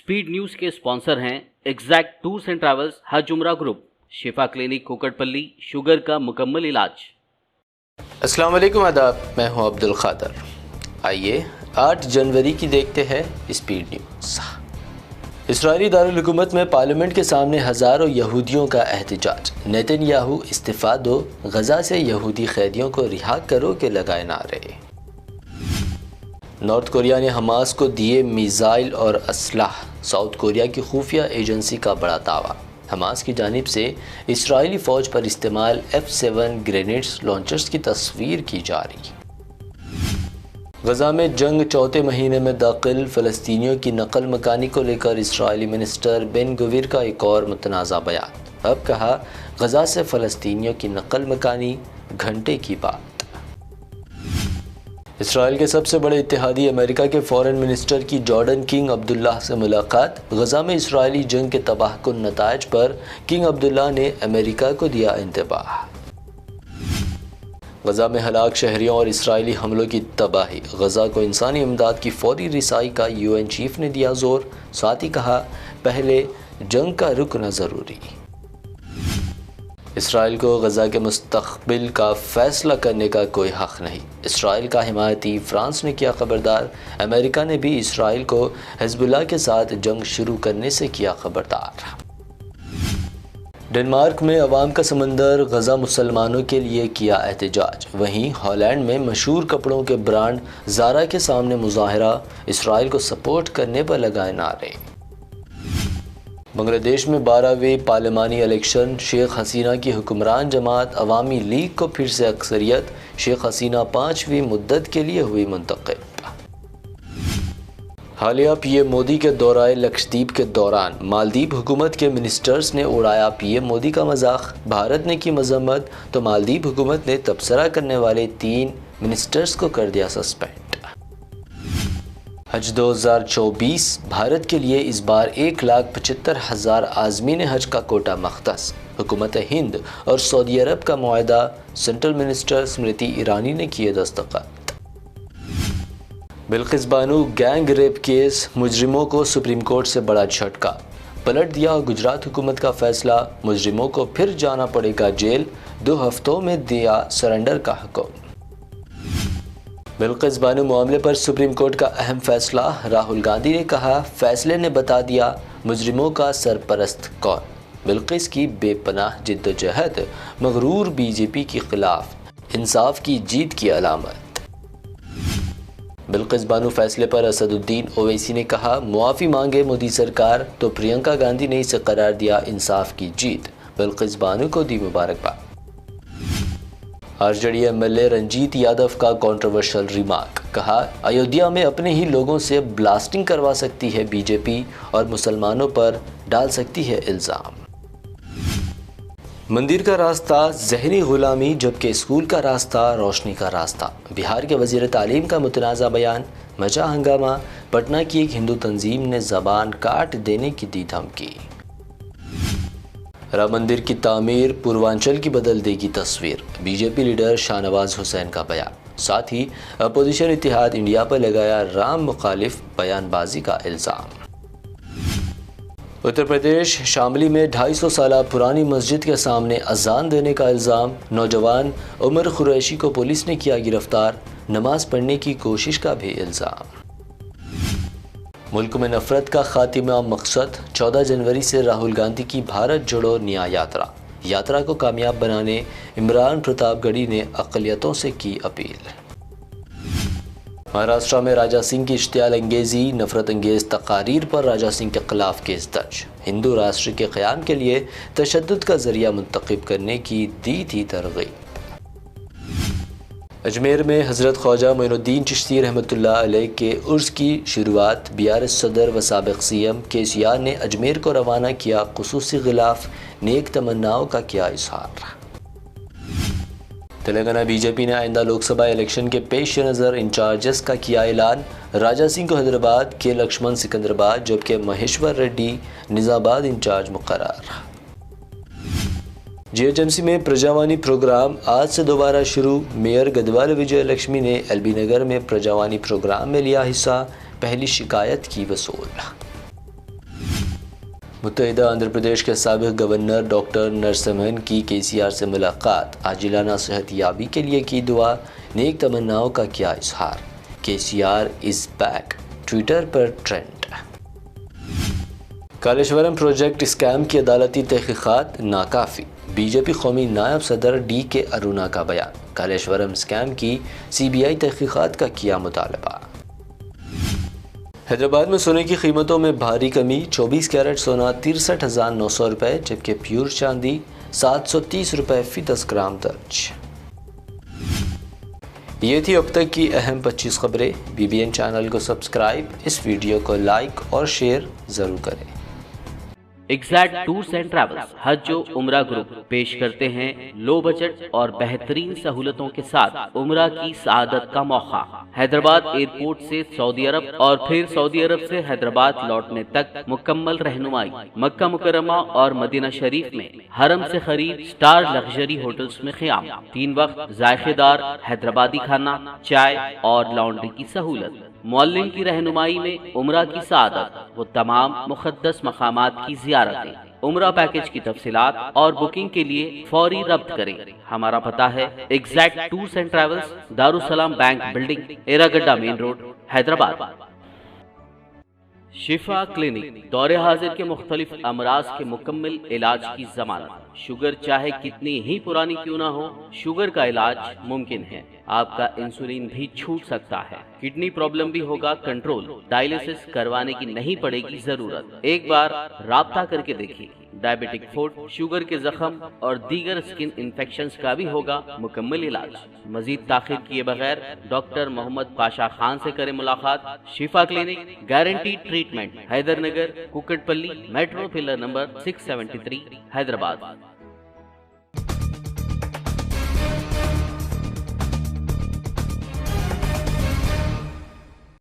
Speed news के sponsor हैं exact tours and travels, हज उम्रा ग्रुप, शिफा क्लिनिक कुकटपल्ली, शुगर का मुकम्मल इलाज। अस्सलाम वालेकुम, आदाब। मैं हूं अब्दुल खादर। आइए 8 जनवरी की देखते हैं स्पीड न्यूज़। इस्राईली दारुल हुकूमत में पार्लियामेंट के सामने हज़ारों यहूदियों का एहतजाज। नेतन्याहू इस्तीफ़ा दो, गजा से यहूदी कैदियों को रिहा करो के लगाए नारे। नॉर्थ कोरिया ने हमास को दिए मिसाइल और असलाह। साउथ कोरिया की खुफिया एजेंसी का बड़ा दावा। हमास की जानिब से इस्राईली फ़ौज पर इस्तेमाल F7 ग्रेनेड्स लॉन्चर्स की तस्वीर की जा रही। गजा में जंग चौथे महीने में दाखिल। फ़लस्तीनियों की नकल मकानी को लेकर इस्राईली मिनिस्टर बेन गुविर का एक और मुतनाज़ा बयान। अब कहा, गजा से फ़लस्तीनियों की नकल मकानी घंटे की बात। इसराइल के सबसे बड़े इत्तेहादी अमेरिका के फॉरेन मिनिस्टर की जॉर्डन किंग अब्दुल्लाह से मुलाकात। गजा में इसराइली जंग के तबाहकुन नताइज पर किंग अब्दुल्लाह ने अमेरिका को दिया इंतबाह। गजा में हलाक शहरियों और इसराइली हमलों की तबाही। गजा को इंसानी इमदाद की फौरी रिसाई का UN चीफ ने दिया जोर। साथ ही कहा, पहले जंग का रुकना ज़रूरी। इसराइल को गजा के मुस्तक़बिल का फ़ैसला करने का कोई हक़ नहीं। इसराइल का हिमायती फ्रांस ने किया खबरदार। अमेरिका ने भी इसराइल को हिज़्बुल्लाह के साथ जंग शुरू करने से किया खबरदार। डेनमार्क में अवाम का समंदर गजा मुसलमानों के लिए किया एहतजाज। वहीं हॉलैंड में मशहूर कपड़ों के ब्रांड ज़ारा के सामने मुजाहरा। इसराइल को सपोर्ट करने पर लगाए नारे। बांग्लादेश में 12वें पार्लिमानी इलेक्शन। शेख हसीना की हुक्मरान जमात अवामी लीग को फिर से अक्सरियत। शेख हसीना 5वीं मुद्दत के लिए हुई मुंतखब। हालिया PM मोदी के दौराए लक्षद्वीप के दौरान मालदीव हुकूमत के मिनिस्टर्स ने उड़ाया PM मोदी का मजाक। भारत ने की मजम्मत तो मालदीव हुकूमत ने तबसरा करने वाले 3 मिनिस्टर्स को कर दिया सस्पेंड। हज 2024 भारत के लिए इस बार 1,75,000 आज़मीन हज का कोटा मख्तस। हुकूमत हिंद और सऊदी अरब का मुआहदा। सेंट्रल मिनिस्टर स्मृति ईरानी ने किए दस्तखत। Bilkis Bano gang rape case. मुजरिमों को सुप्रीम कोर्ट से बड़ा झटका। पलट दिया गुजरात हुकूमत का फैसला। मुजरिमों को फिर जाना पड़ेगा जेल। 2 हफ्तों में दिया सरेंडर का हुक्म। बिल्किस बानो मामले पर सुप्रीम कोर्ट का अहम फैसला। राहुल गांधी ने कहा, फैसले ने बता दिया मुजरिमों का सरपरस्त कौन। बिल्किस की बेपनाह जिद्दोजहद मगरूर BJP के खिलाफ इंसाफ की जीत की अलामत। बिल्किस बानो फैसले पर असदुद्दीन ओवैसी ने कहा, मुआफ़ी मांगे मोदी सरकार तो प्रियंका गांधी ने इसे करार दिया इंसाफ की जीत। बिल्किस बानो को दी मुबारकबाद। RJD MLA रंजीत यादव का कंट्रोवर्शियल रिमार्क। कहा, अयोध्या में अपने ही लोगों से ब्लास्टिंग करवा सकती है BJP और मुसलमानों पर डाल सकती है इल्ज़ाम। मंदिर का रास्ता ज़हनी गुलामी जबकि स्कूल का रास्ता रोशनी का रास्ता। बिहार के वज़ीर तालीम का मुतनाज़ा बयान। मचा हंगामा। पटना की एक हिंदू तंजीम ने ज़बान काट देने की दी धमकी। राम मंदिर की तामीर पूर्वांचल की बदल देगी तस्वीर। BJP लीडर शाहनवाज हुसैन का बयान। साथ ही अपोजिशन इत्तेहाद इंडिया पर लगाया राम मुखालिफ बयानबाजी का इल्ज़ाम। उत्तर प्रदेश शामली में 250 साल पुरानी मस्जिद के सामने अजान देने का इल्ज़ाम। नौजवान उमर खुरैशी को पुलिस ने किया गिरफ्तार। नमाज पढ़ने की कोशिश का भी इल्ज़ाम। मुल्क में नफरत का खात्मा मकसद। 14 जनवरी से राहुल गांधी की भारत जोड़ो न्याय यात्रा को कामयाब बनाने इमरान प्रतापगढ़ी ने अक़लियतों से की अपील। महाराष्ट्र में राजा सिंह की इश्तियाल अंगेज़ी। नफरत अंगेज़ तकारीर पर राजा सिंह के खिलाफ केस दर्ज। हिंदू राष्ट्र के क़याम के लिए तशद्दुद का ज़रिया मुंतखब करने की दी थी तरग़ीब। अजमेर में हज़रत ख्वाजा मोइनुद्दीन चिश्ती रहमतुल्लाह अलैह के उर्स की शुरुआत। BRS सदर व साबिक़ CM KCR ने अजमेर को रवाना किया। ख़ुसूसी ग़िलाफ़ नेक तमन्नाओं का किया इज़हार। तेलंगाना BJP ने आइंदा लोकसभा इलेक्शन के पेश नज़र इंचार्जेस का किया ऐलान। राजा सिंह को हैदराबाद, के लक्ष्मण सिकंदराबाद जबकि महेश्वर रेड्डी निज़ामाबाद इंचार्ज मुक़र्रर। GHMC में प्रजावानी प्रोग्राम आज से दोबारा शुरू। मेयर गदवाल विजय लक्ष्मी ने LB नगर में प्रजावानी प्रोग्राम में लिया हिस्सा। पहली शिकायत की वसूल। मुत्तहिदा आंध्र प्रदेश के साबिक गवर्नर डॉक्टर नरसिम्हन की KCR से मुलाकात, आजिलाना सेहतयाबी के लिए की दुआ, नेक तमन्नाओं का किया इजहार। KCR इज बैक, ट्विटर पर ट्रेंड। कालेश्वरम प्रोजेक्ट स्कैम की अदालती तहकीकात नाकाफी, बीजेपी कौमी नायब सदर DK अरुणा का बयान। कालेश्वरम स्कैम की CBI तहकीकात का किया मुतालबा। हैदराबाद में सोने की कीमतों में भारी कमी, 24 कैरेट सोना 63,900 रुपये, जबकि प्योर चांदी 730 रुपये फी 10 ग्राम दर्ज। ये थी अब तक की अहम 25 खबरें। BBN चैनल को सब्सक्राइब, इस वीडियो को लाइक और शेयर ज़रूर करें। एग्जैक्ट टूर्स एंड ट्रैवल्स हज उम्रा ग्रुप पेश करते हैं लो बजट और बेहतरीन सहूलतों के साथ उम्रा की सआदत का मौका। हैदराबाद एयरपोर्ट से सऊदी अरब और फिर सऊदी अरब से हैदराबाद लौटने तक मुकम्मल रहनुमाई। मक्का मुकर्रमा और मदीना शरीफ में हरम से करीब स्टार लग्जरी होटल्स में क़याम, 3 वक्त जायकेदार हैदराबादी खाना, चाय और लॉन्ड्री की सहूलत। मौल्लिम की रहनुमाई में उम्रा की सआदत, वो तमाम मुक़द्दस मकामात की ज़ियारतें। उम्रा पैकेज की तफसीलात और बुकिंग के लिए फौरी रब्त करें। हमारा पता है exact tours and travels, Darussalam bank building, Erragadda main road, Hyderabad. Shifa clinic दौरे हाजिर के मुख्तलिफ अमराज के मुकम्मल इलाज की जमानत। शुगर चाहे कितनी ही पुरानी क्यों ना हो, शुगर का इलाज मुमकिन है। आपका इंसुलिन भी छूट सकता है, किडनी प्रॉब्लम भी होगा कंट्रोल, डायलिसिस करवाने की नहीं पड़ेगी जरूरत। एक बार राब्ता करके देखिए। डायबिटिक फूड, शुगर के जख्म और दीगर स्किन इन्फेक्शंस का भी होगा मुकम्मल इलाज। मजीद ताखीर किए बगैर डॉक्टर मोहम्मद पाशा खान से करें मुलाकात। शिफा clinic, guaranteed treatment, Hydernagar, Kukatpally, metro pillar number 673, Hyderabad.